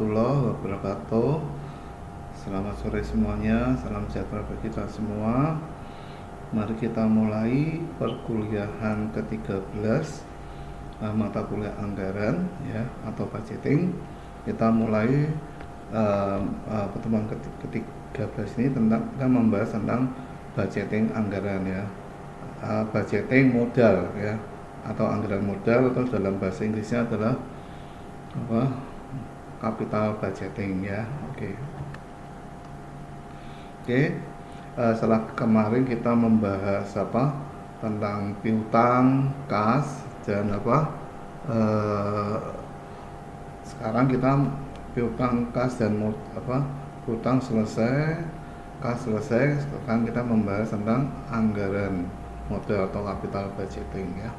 warahmatullahi wabarakatuh. Selamat sore semuanya, salam sejahtera bagi kita semua. Mari kita mulai perkuliahan ke-13 mata kuliah anggaran ya atau budgeting. Kita mulai pertemuan ke-13 ini tentang kita membahas tentang budgeting anggaran ya. Budgeting modal ya atau anggaran modal, atau dalam bahasa Inggrisnya adalah capital budgeting ya. Oke. Setelah kemarin kita membahas tentang piutang, kas, dan sekarang kita piutang, kas, dan piutang selesai, kas selesai. Sekarang kita membahas tentang anggaran modal atau capital budgeting ya.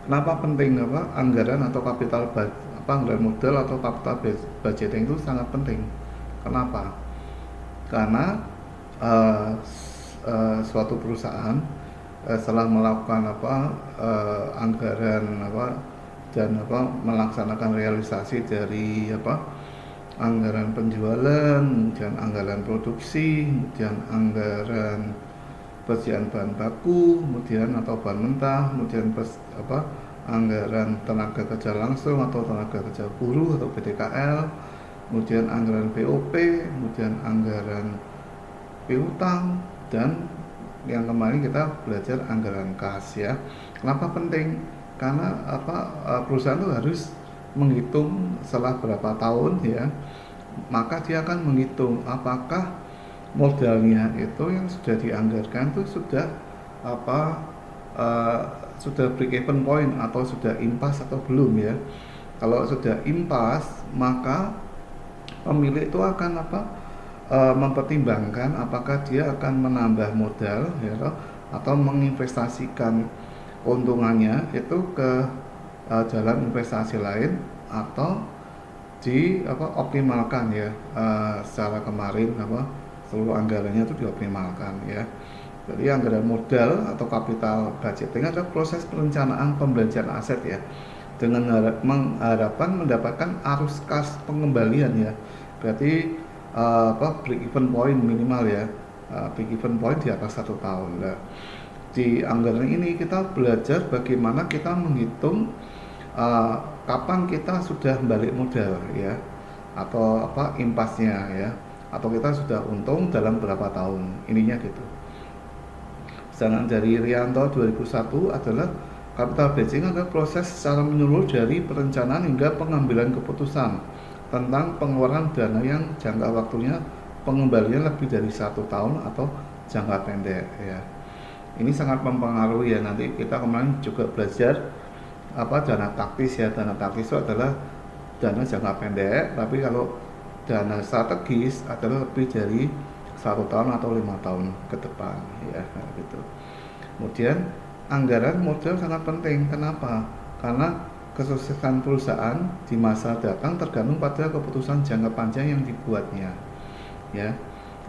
Kenapa penting anggaran atau anggaran modal atau capital budgeting itu sangat penting? Kenapa? Karena suatu perusahaan setelah melakukan anggaran dan melaksanakan realisasi dari anggaran penjualan, kemudian anggaran produksi, kemudian anggaran persediaan bahan baku, kemudian atau bahan mentah, kemudian anggaran tenaga kerja langsung atau tenaga kerja buruh atau PTKL, kemudian anggaran BOP, kemudian anggaran piutang, dan yang kemarin kita belajar anggaran kas ya. Kenapa penting? Karena perusahaan itu harus menghitung setelah berapa tahun ya, maka dia akan menghitung apakah modalnya itu yang sudah dianggarkan itu sudah sudah break even point atau sudah impas atau belum ya. Kalau sudah impas, maka pemilik itu akan mempertimbangkan apakah dia akan menambah modal ya, atau menginvestasikan keuntungannya itu ke jalan investasi lain, atau optimalkan ya, secara kemarin seluruh anggarannya itu dioptimalkan ya. Jadi anggaran modal atau capital budgeting adalah proses perencanaan pembelanjaan aset ya, dengan mengharapkan mendapatkan arus kas pengembalian ya. Berarti break even point minimal ya, break even point di atas 1 tahun. Nah, di anggaran ini kita belajar bagaimana kita menghitung kapan kita sudah balik modal ya, atau impasnya ya, atau kita sudah untung dalam berapa tahun, ininya gitu. Sedangkan dari Rianto 2001 adalah capital budgeting adalah proses secara menyeluruh dari perencanaan hingga pengambilan keputusan tentang pengeluaran dana yang jangka waktunya pengembalian lebih dari 1 tahun atau jangka pendek ya. Ini sangat mempengaruhi ya. Nanti kita kemarin juga belajar dana taktis ya. Dana taktis itu adalah dana jangka pendek, tapi kalau dana strategis adalah lebih dari 1 tahun atau 5 tahun ke depan ya gitu. Kemudian anggaran modal sangat penting. Kenapa? Karena kesuksesan perusahaan di masa datang tergantung pada keputusan jangka panjang yang dibuatnya ya.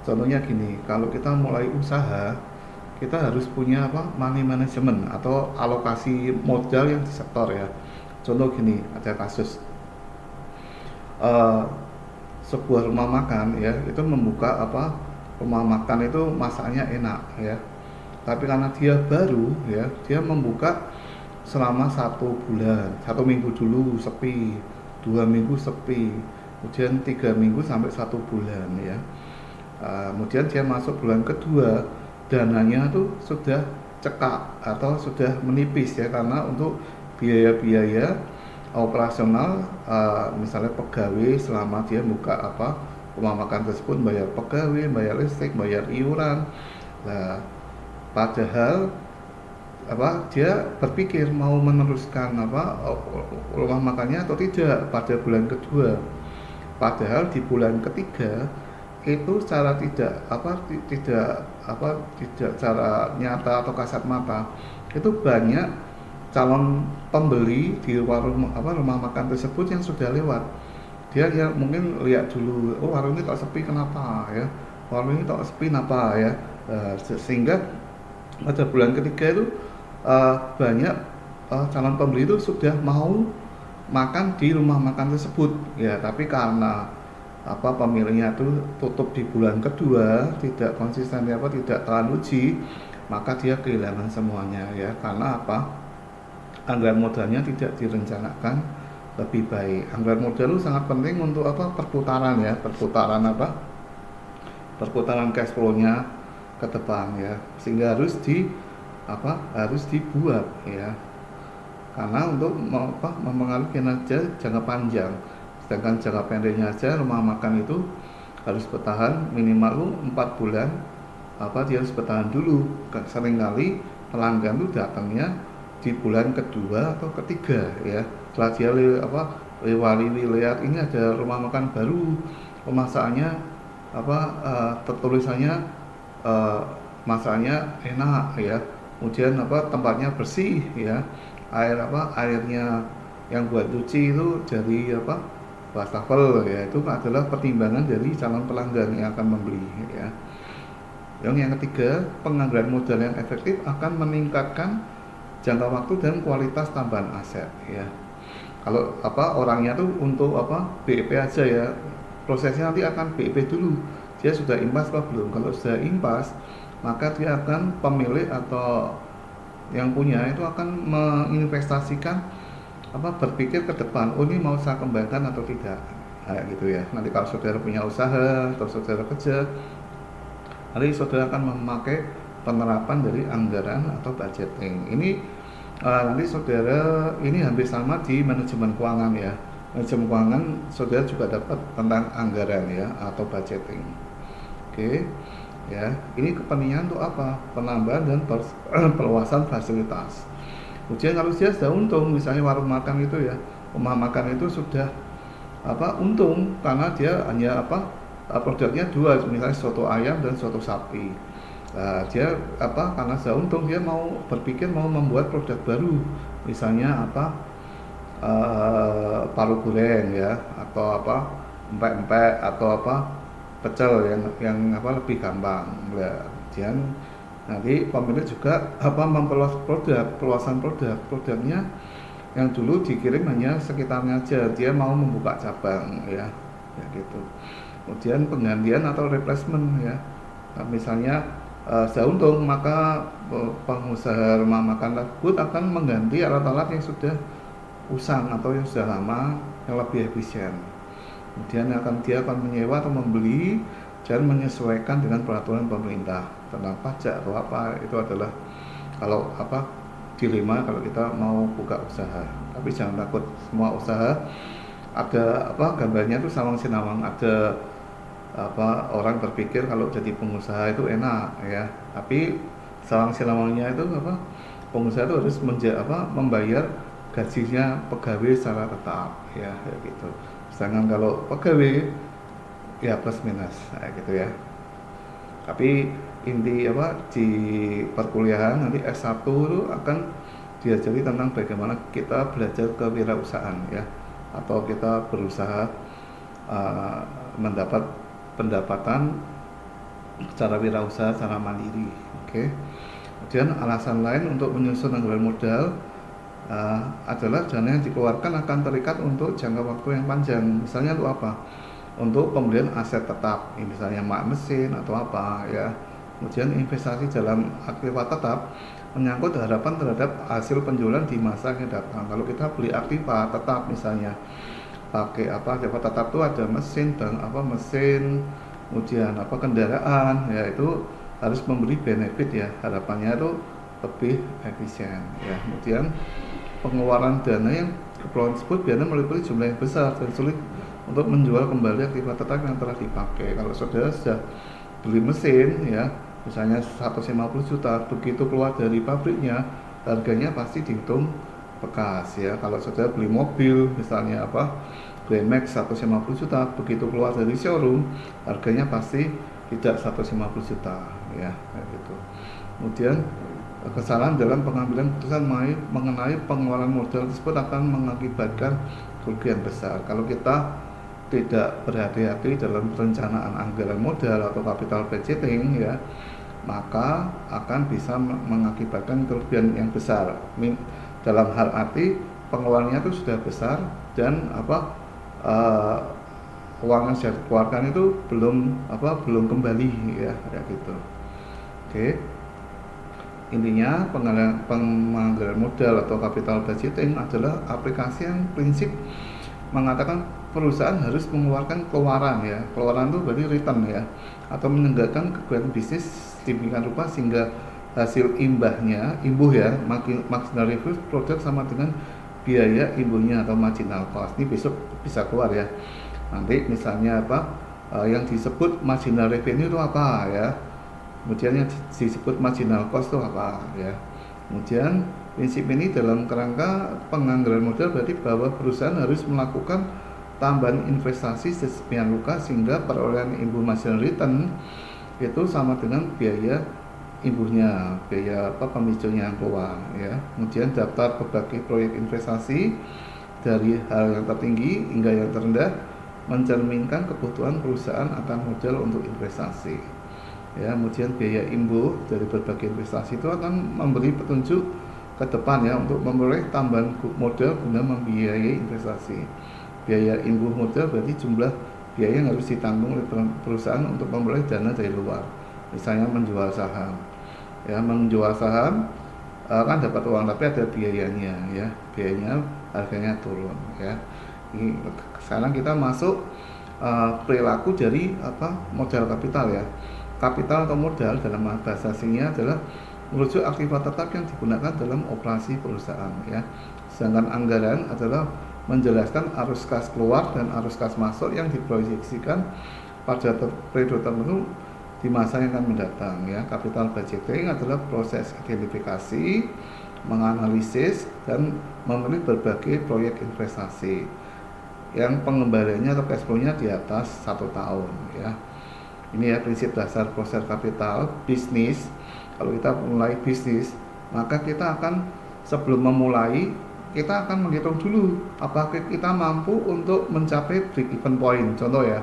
Contohnya gini, kalau kita mulai usaha, kita harus punya money management atau alokasi modal yang disetor ya. Contoh gini, ada kasus sebuah rumah makan ya, itu membuka rumah makan itu masaknya enak ya, tapi karena dia baru ya, dia membuka selama 1 bulan, 1 minggu dulu sepi, 2 minggu sepi, kemudian 3 minggu sampai 1 bulan ya. Kemudian dia masuk bulan kedua, dananya tuh sudah cekak atau sudah menipis ya, karena untuk biaya-biaya operasional, misalnya pegawai selama dia buka rumah makan tersebut, bayar pegawai, bayar listrik, bayar iuran. Nah, padahal dia berpikir mau meneruskan rumah makannya atau tidak pada bulan kedua. Padahal di bulan ketiga itu secara tidak secara nyata atau kasat mata itu banyak calon pembeli di rumah makan tersebut yang sudah lewat. Dia mungkin lihat dulu, oh warung ini kok sepi, kenapa ya, warung ini kok sepi kenapa ya. Sehingga pada bulan ketiga itu banyak calon pembeli itu sudah mau makan di rumah makan tersebut ya, tapi karena pemiliknya tuh tutup di bulan kedua, tidak konsisten tidak teruji, maka dia kehilangan semuanya ya, karena anggaran modalnya tidak direncanakan lebih baik. Anggaran modal itu sangat penting untuk perputaran ya, perputaran cash flow-nya ke depan ya, sehingga harus dibuat ya, karena untuk mempengaruhi kinerja jangka panjang. Sedangkan jangka pendeknya aja rumah makan itu harus bertahan minimal 4 bulan, dia harus bertahan dulu. Seringkali pelanggan itu datangnya di bulan kedua atau ketiga ya, setelah dia lihat ini ada rumah makan baru, pemasakannya tertulisannya masaknya enak ya, kemudian tempatnya bersih ya, airnya yang buat cuci itu dari wastafel ya, itu adalah pertimbangan dari calon pelanggan yang akan membeli ya. Yang ketiga, penganggaran modal yang efektif akan meningkatkan jangka waktu dan kualitas tambahan aset ya. Kalau orangnya tuh untuk BEP aja ya, prosesnya nanti akan BEP dulu, dia sudah impas atau belum. Kalau sudah impas, maka dia akan, pemilik atau yang punya itu akan menginvestasikan berpikir ke depan, oh ini mau saya kembangkan atau tidak, kayak gitu ya. Nanti kalau saudara punya usaha atau saudara kerja, nanti saudara akan memakai penerapan dari anggaran atau budgeting ini. Nanti saudara ini hampir sama di manajemen keuangan ya. Manajemen keuangan saudara juga dapat tentang anggaran ya atau budgeting. Oke ya, ini kepentingan untuk penambahan dan perluasan fasilitas. Kemudian kalau dia sudah untung, misalnya warung makan itu ya, rumah makan itu sudah untung karena dia hanya produknya dua, misalnya soto ayam dan soto sapi. Nah, dia karena sudah untung, dia mau berpikir mau membuat produk baru, misalnya paru goreng ya, atau empek-empek, atau pecel yang lebih gampang. Kemudian nanti pemilik juga memperluas perluasan produknya, yang dulu dikirim hanya sekitarnya aja, dia mau membuka cabang ya gitu. Kemudian penggantian atau replacement ya, misalnya sudah untung, maka pengusaha rumah makan tersebut akan mengganti alat-alat yang sudah usang atau yang sudah lama yang lebih efisien. Kemudian dia akan menyewa atau membeli dan menyesuaikan dengan peraturan pemerintah tentang pajak atau itu adalah kalau dilema kalau kita mau buka usaha. Tapi jangan takut, semua usaha ada gambarnya itu sawang sinawang. Ada orang berpikir kalau jadi pengusaha itu enak ya, tapi sawang sinawangnya itu pengusaha itu harus membayar gajinya pegawai secara tetap ya, kayak gitu. Sedangkan kalau pegawai ya plus minus kayak gitu ya. Tapi inti di perkuliahan nanti S1 itu akan diajari tentang bagaimana kita belajar kewirausahaan ya, atau kita berusaha mendapat pendapatan secara wirausaha secara mandiri. Oke. Kemudian alasan lain untuk menyusun anggaran modal adalah dana yang dikeluarkan akan terikat untuk jangka waktu yang panjang. Misalnya untuk untuk pembelian aset tetap, misalnya mesin atau ya. Kemudian investasi dalam aktiva tetap menyangkut harapan terhadap hasil penjualan di masa yang datang. Kalau kita beli aktiva tetap, misalnya pakai aktiva tetap itu ada mesin dan mesin, kemudian kendaraan ya, itu harus memberi benefit ya, harapannya itu lebih efisien ya. Kemudian pengeluaran dana yang keperluan tersebut biasanya meliputi jumlah yang besar dan sulit untuk menjual kembali aktiva tetap yang telah dipakai. Kalau saudara sudah beli mesin ya, misalnya 150 juta, begitu keluar dari pabriknya harganya pasti dihitung bekas ya. Kalau saudara beli mobil misalnya Grand Max 150 juta, begitu keluar dari showroom harganya pasti tidak 150 juta ya, kayak gitu. Kemudian kesalahan dalam pengambilan keputusan mengenai pengeluaran modal tersebut akan mengakibatkan kerugian besar. Kalau kita tidak berhati-hati dalam perencanaan anggaran modal atau capital budgeting ya, maka akan bisa mengakibatkan kerugian yang besar. Dalam hal arti pengeluarannya itu sudah besar, dan uh, uang yang sudah dikeluarkan itu belum kembali ya, kayak gitu. Oke. Intinya penganggaran modal atau capital budgeting adalah aplikasi yang prinsip mengatakan perusahaan harus mengeluarkan keluaran ya. Keluaran itu berarti return ya, atau menegakkan kegiatan bisnis sedemikian rupa sehingga hasil imbuh ya, marginal revenue produk sama dengan biaya imbuhnya atau marginal cost. Ini besok bisa keluar ya. Nanti misalnya yang disebut marginal revenue itu apa ya, kemudian yang disebut marginal cost itu apa ya. Kemudian prinsip ini dalam kerangka penganggaran modal berarti bahwa perusahaan harus melakukan tambahan investasi sedemikian rupa sehingga perolehan imbuh marginal return itu sama dengan biaya imbuhnya, biaya pemicunya yang keluar ya. Kemudian daftar berbagai proyek investasi dari hal yang tertinggi hingga yang terendah mencerminkan kebutuhan perusahaan akan modal untuk investasi ya. Kemudian biaya imbuh dari berbagai investasi itu akan memberi petunjuk ke depan ya untuk memperoleh tambahan modal guna membiayai investasi. Biaya imbuh modal berarti jumlah biaya yang harus ditanggung oleh perusahaan untuk memperoleh dana dari luar, misalnya menjual saham ya. Menjual saham kan dapat uang tapi ada biayanya ya, biayanya harganya turun ya. Ini sekarang kita masuk perilaku dari modal kapital ya. Kapital atau modal dalam bahasa asingnya adalah merujuk aktiva tetap yang digunakan dalam operasi perusahaan ya. Sedangkan anggaran adalah menjelaskan arus kas keluar dan arus kas masuk yang diproyeksikan pada periode tertentu di masa yang akan mendatang ya. Capital budgeting adalah proses identifikasi, menganalisis dan memilih berbagai proyek investasi yang pengembaliannya atau cash flow-nya di atas 1 tahun ya. Ini ya prinsip dasar proses kapital bisnis. Kalau kita mulai bisnis, maka kita akan sebelum memulai kita akan menghitung dulu apakah kita mampu untuk mencapai break even point. Contoh ya,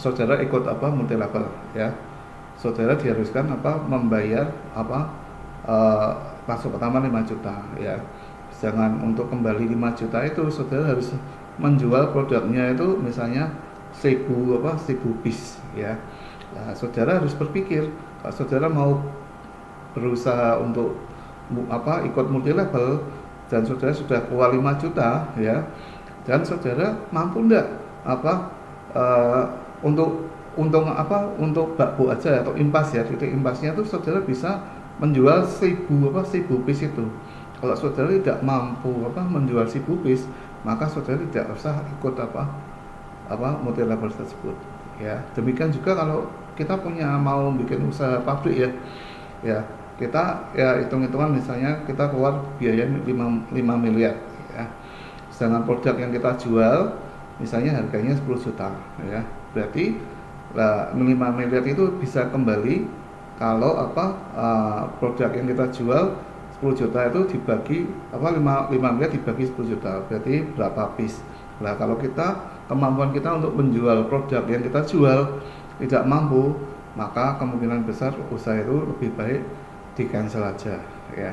saudara ikut multi level ya, saudara diharuskan membayar masuk pertama 5 juta ya. Jangan untuk kembali 5 juta itu saudara harus menjual produknya itu misalnya 1000 piece ya. Nah, saudara harus berpikir kalau saudara mau berusaha untuk ikut multi level dan saudara sudah keluar 5 juta ya, dan saudara mampu enggak untuk bakbo aja atau impas ya, titik impasnya itu saudara bisa menjual 1000 piece itu. Kalau saudara tidak mampu menjual 1000 piece, maka saudara tidak usah ikut multi level tersebut ya. Demikian juga kalau kita mau bikin usaha pabrik ya, kita ya hitung-hitungan misalnya kita keluar biaya 5 miliar ya, sedangkan produk yang kita jual misalnya harganya 10 juta ya, berarti 5 miliar itu bisa kembali kalau produk yang kita jual 10 juta itu dibagi 5 miliar dibagi 10 juta berarti berapa piece. Nah, kalau kemampuan kita untuk menjual produk yang kita jual tidak mampu, maka kemungkinan besar usaha itu lebih baik di cancel aja ya.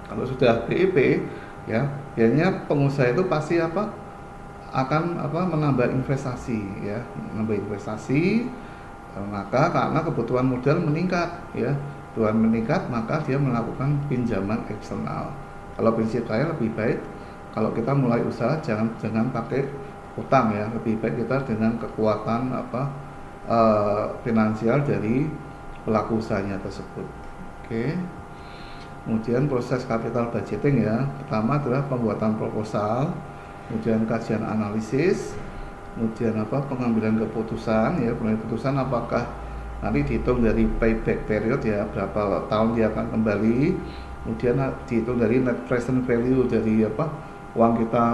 Kalau sudah BEP ya, biasanya pengusaha itu pasti akan menambah investasi ya, maka karena kebutuhan modal meningkat ya, maka dia melakukan pinjaman eksternal. Kalau prinsip saya lebih baik kalau kita mulai usaha jangan pakai utang ya, lebih baik kita dengan kekuatan finansial dari pelaku usahanya tersebut. Oke. Kemudian proses capital budgeting ya, pertama adalah pembuatan proposal, kemudian kajian analisis, kemudian pengambilan keputusan ya, keputusan apakah nanti dihitung dari payback period ya, berapa tahun dia akan kembali, kemudian dihitung dari net present value dari uang kita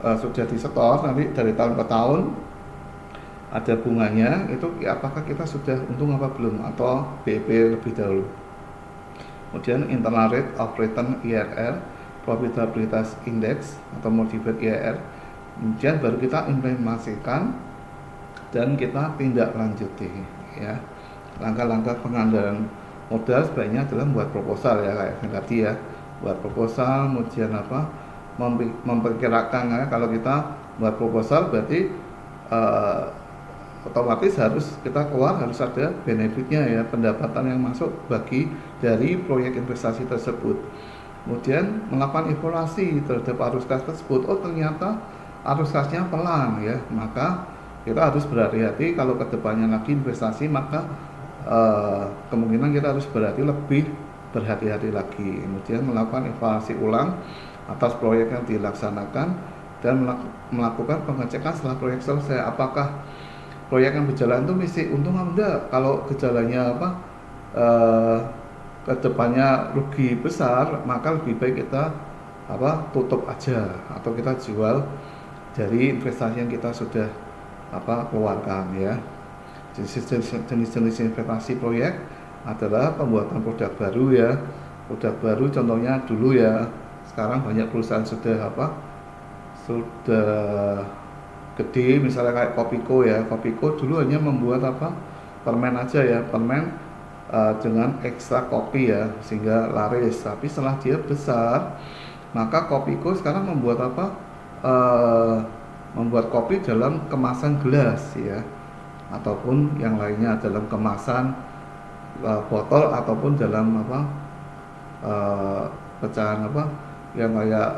sudah disetor nanti dari tahun ke tahun ada bunganya itu ya, apakah kita sudah untung apa belum atau BEP lebih dahulu. Kemudian internal rate of return IRR, profitabilitas index atau modified IRR, kemudian baru kita implementasikan dan kita tindak lanjuti ya. Langkah-langkah penganggaran modal sebaiknya adalah membuat proposal ya, kayak tadi ya, buat proposal, kemudian memperkirakan ya, kalau kita buat proposal berarti uh, otomatis harus kita keluar harus ada benefitnya ya, pendapatan yang masuk bagi dari proyek investasi tersebut. Kemudian melakukan evaluasi terhadap arus kas tersebut. Oh ternyata arus kasnya pelan ya, maka kita harus berhati-hati kalau kedepannya lagi investasi, maka kemungkinan kita harus lebih berhati-hati lagi. Kemudian melakukan evaluasi ulang atas proyek yang dilaksanakan dan melakukan pengecekan setelah proyek selesai, apakah proyek yang berjalan itu mesti untung atau enggak. Kalau gejalanya kedepannya rugi besar, maka lebih baik kita tutup aja atau kita jual dari investasi yang kita sudah keluarkan ya. Jenis-jenis investasi proyek adalah pembuatan produk baru ya. Produk baru contohnya dulu ya, sekarang banyak perusahaan sudah gede, misalnya kayak Kopiko ya. Kopiko dulu hanya membuat permen aja ya, permen dengan ekstra kopi ya, sehingga laris. Tapi setelah dia besar, maka Kopiko sekarang membuat membuat kopi dalam kemasan gelas ya, ataupun yang lainnya dalam kemasan botol, ataupun dalam pecahan yang kayak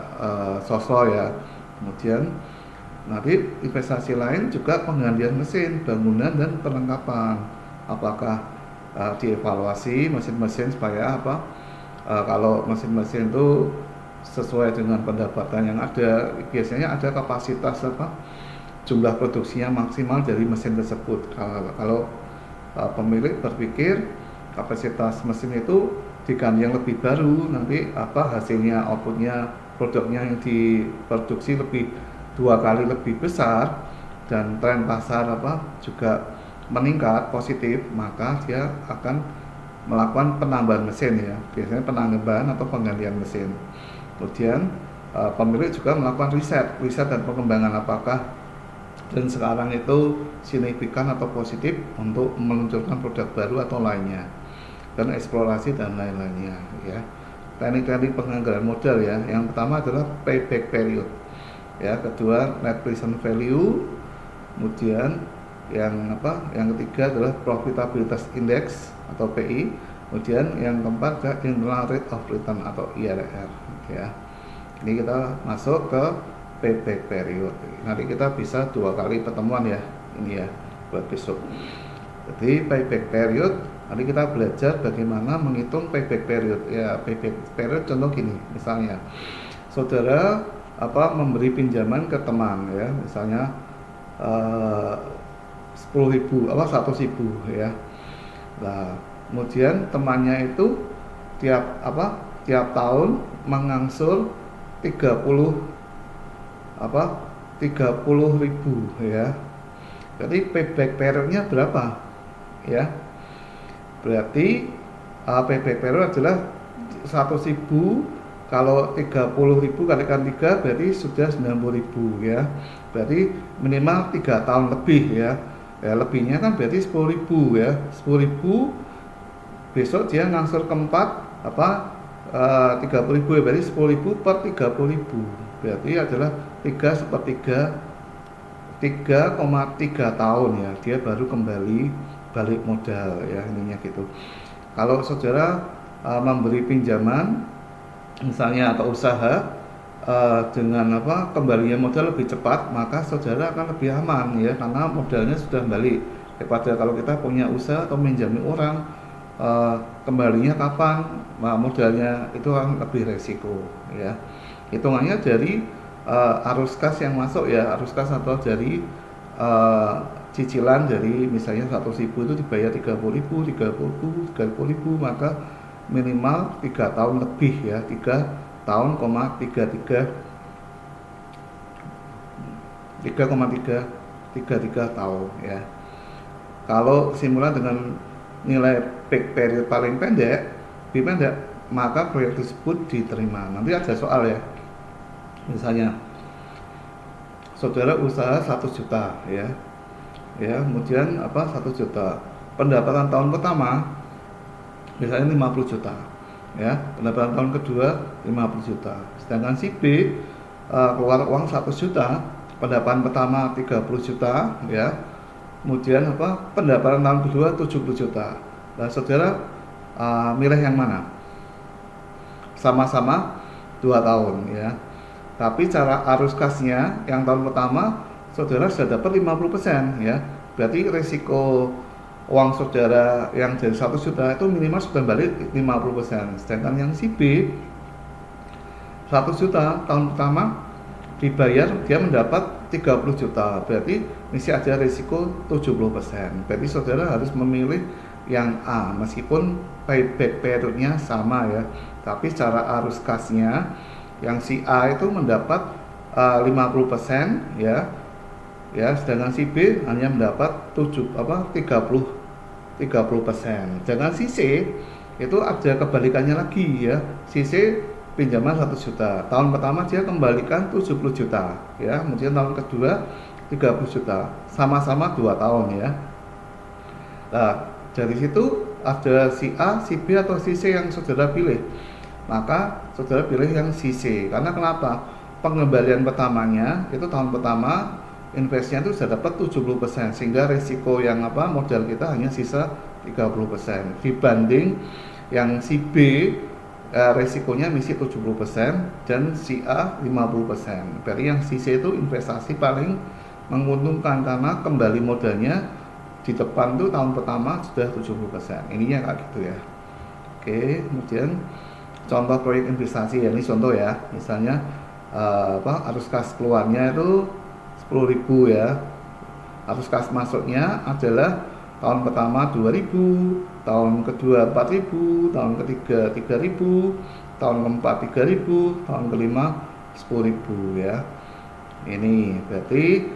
sosro ya. Kemudian nanti investasi lain juga penggantian mesin, bangunan dan perlengkapan. Apakah dievaluasi mesin-mesin supaya kalau mesin-mesin itu sesuai dengan pendapatan yang ada, biasanya ada kapasitas jumlah produksinya maksimal dari mesin tersebut. Kalau pemilik berpikir kapasitas mesin itu diganti yang lebih baru, nanti hasilnya, outputnya, produknya yang diproduksi dua kali lebih besar dan tren pasar juga meningkat positif, maka dia akan melakukan penambahan mesin ya, biasanya penambahan atau penggantian mesin. Kemudian pemilik juga melakukan riset dan pengembangan, apakah dan sekarang itu signifikan atau positif untuk meluncurkan produk baru atau lainnya, dan eksplorasi dan lain-lainnya ya. Teknik-teknik penganggaran modal ya, yang pertama adalah payback period ya, kedua net present value, kemudian yang ketiga adalah profitabilitas index atau PI, kemudian yang keempat adalah internal rate of return atau IRR ya. Ini kita masuk ke payback period. Nanti kita bisa 2 kali pertemuan ya, ini ya buat besok. Jadi payback period, nanti kita belajar bagaimana menghitung payback period ya. Payback period contoh gini, misalnya saudara memberi pinjaman ke teman ya, misalnya 10.000 100.000 ya. Nah, kemudian temannya itu tiap tahun mengangsur 30.000 ya. Jadi payback periodnya berapa ya? Berarti payback period adalah 100.000, kalau 30.000 kalikan 3 berarti sudah 90.000 ya. Berarti minimal 3 tahun lebih ya. Ya lebihnya kan berarti 10.000 ya. 10.000 besok dia ngangsur keempat 30.000 ya, berarti 10.000 per 30.000 berarti adalah 3,3 tahun ya, dia baru kembali balik modal ya, intinya gitu. Kalau saudara memberi pinjaman misalnya atau usaha dengan kembalinya modal lebih cepat, maka saudara akan lebih aman ya, karena modalnya sudah balik, daripada kalau kita punya usaha atau minjami orang kembalinya kapan, modalnya itu akan lebih resiko ya. Hitungannya dari arus kas yang masuk ya, arus kas atau dari cicilan dari misalnya 100.000 itu dibayar 30.000, 30.000, maka minimal 3 tahun lebih ya, 3 tahun, 3,33 tahun ya. Kalau simulan dengan nilai payback period paling pendek, maka proyek tersebut diterima. Nanti ada soal ya, misalnya saudara usaha 1 juta ya, kemudian 1 juta, pendapatan tahun pertama misalnya 50 juta ya, pendapatan tahun kedua 50 juta, sedangkan si B keluar uang 100 juta, pendapatan pertama 30 juta ya. Kemudian pendapatan tahun kedua 70 juta. Nah, saudara milih yang mana? Sama-sama 2 tahun ya. Tapi cara arus kasnya yang tahun pertama saudara sudah dapat 50% ya. Berarti risiko uang saudara yang dari 100 juta itu minimal sudah balik 50%. Sedangkan yang si B 100 juta tahun pertama dibayar, dia mendapat 30 juta. Berarti masih ada risiko 70%. Berarti saudara harus memilih yang A meskipun payback periodnya sama ya. Tapi secara arus kasnya yang si A itu mendapat 50% ya. Ya, sedangkan si B hanya mendapat 30%. Sedangkan si C itu ada kebalikannya lagi ya. Si C pinjaman 100 juta. Tahun pertama dia kembalikan 70 juta ya. Kemudian tahun kedua 30 juta. Sama-sama 2 tahun ya. Nah, dari situ ada si A, si B atau si C yang saudara pilih. Maka saudara pilih yang si C. Karena kenapa? Pengembalian pertamanya itu tahun pertama investnya itu sudah dapat 70%, sehingga risiko yang modal kita hanya sisa 30%. Dibanding yang si B resikonya misi 70% dan si A 50%. Berarti yang si C itu investasi paling menguntungkan karena kembali modalnya di depan tuh tahun pertama sudah 70%. Ininya kayak gitu ya. Oke, kemudian contoh proyek investasi ya, ini contoh ya. Misalnya arus kas keluarnya itu 10.000 ya. Arus kas masuknya adalah tahun pertama 2.000, tahun kedua 4.000, tahun ketiga 3.000, tahun keempat 3.000, tahun kelima 10.000 ya. Ini berarti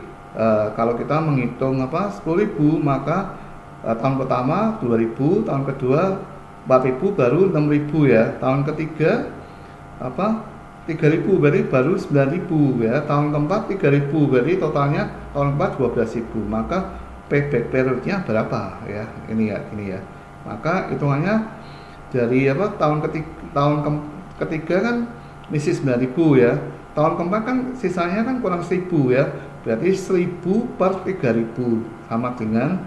kalau kita menghitung 10.000, maka tahun pertama 2.000, tahun kedua 4.000, baru 6.000 ya. Tahun ketiga 3.000, berarti baru 9.000 ya. Tahun keempat 3.000, berarti totalnya tahun keempat 12.000. Maka payback periodnya berapa ya? Ini ya. Maka hitungannya dari tahun ketiga kan misi 9.000 ya. Tahun keempat kan sisanya kan kurang 1.000 ya. Berarti 1.000 per 3.000 sama dengan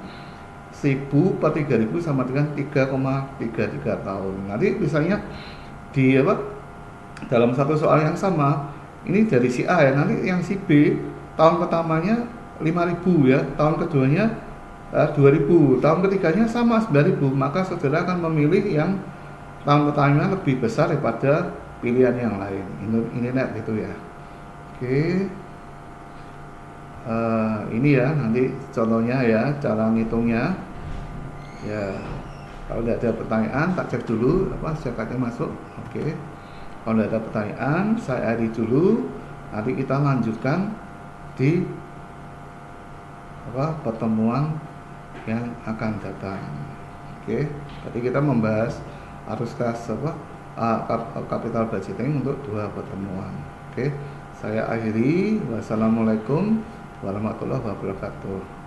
1.000 per 3.000 sama dengan 3,33 tahun. Nanti misalnya di dalam satu soal yang sama, ini dari si A ya, nanti yang si B tahun pertamanya 5.000 ya, tahun keduanya 2.000, tahun ketiganya sama 9.000, maka saudara akan memilih yang tahun pertamanya lebih besar daripada pilihan yang lain. Ini net gitu ya. Oke. Ini ya nanti contohnya ya, cara ngitungnya ya. Kalau tidak ada pertanyaan tak cek dulu zakatnya masuk. Oke. Kalau tidak ada pertanyaan saya akhiri dulu, nanti kita lanjutkan di pertemuan yang akan datang. Oke. Tadi kita membahas arus kas capital budgeting untuk 2 pertemuan. Oke. Saya akhiri. Wassalamualaikum warahmatullahi wabarakatuh.